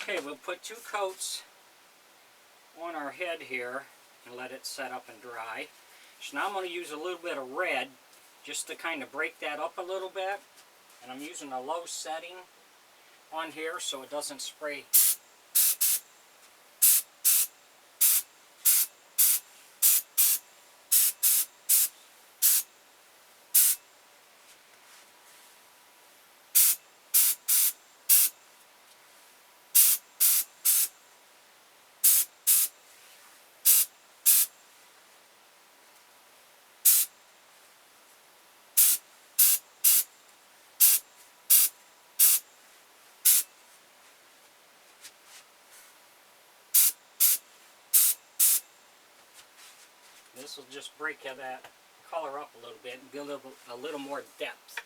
Okay, we'll put 2 coats on our head here and let it set up and dry. So now I'm going to use a little bit of red just to kind of break that up a little bit. And I'm using a low setting on here so it doesn't spray. This will just break that color up a little bit and give it a little more depth.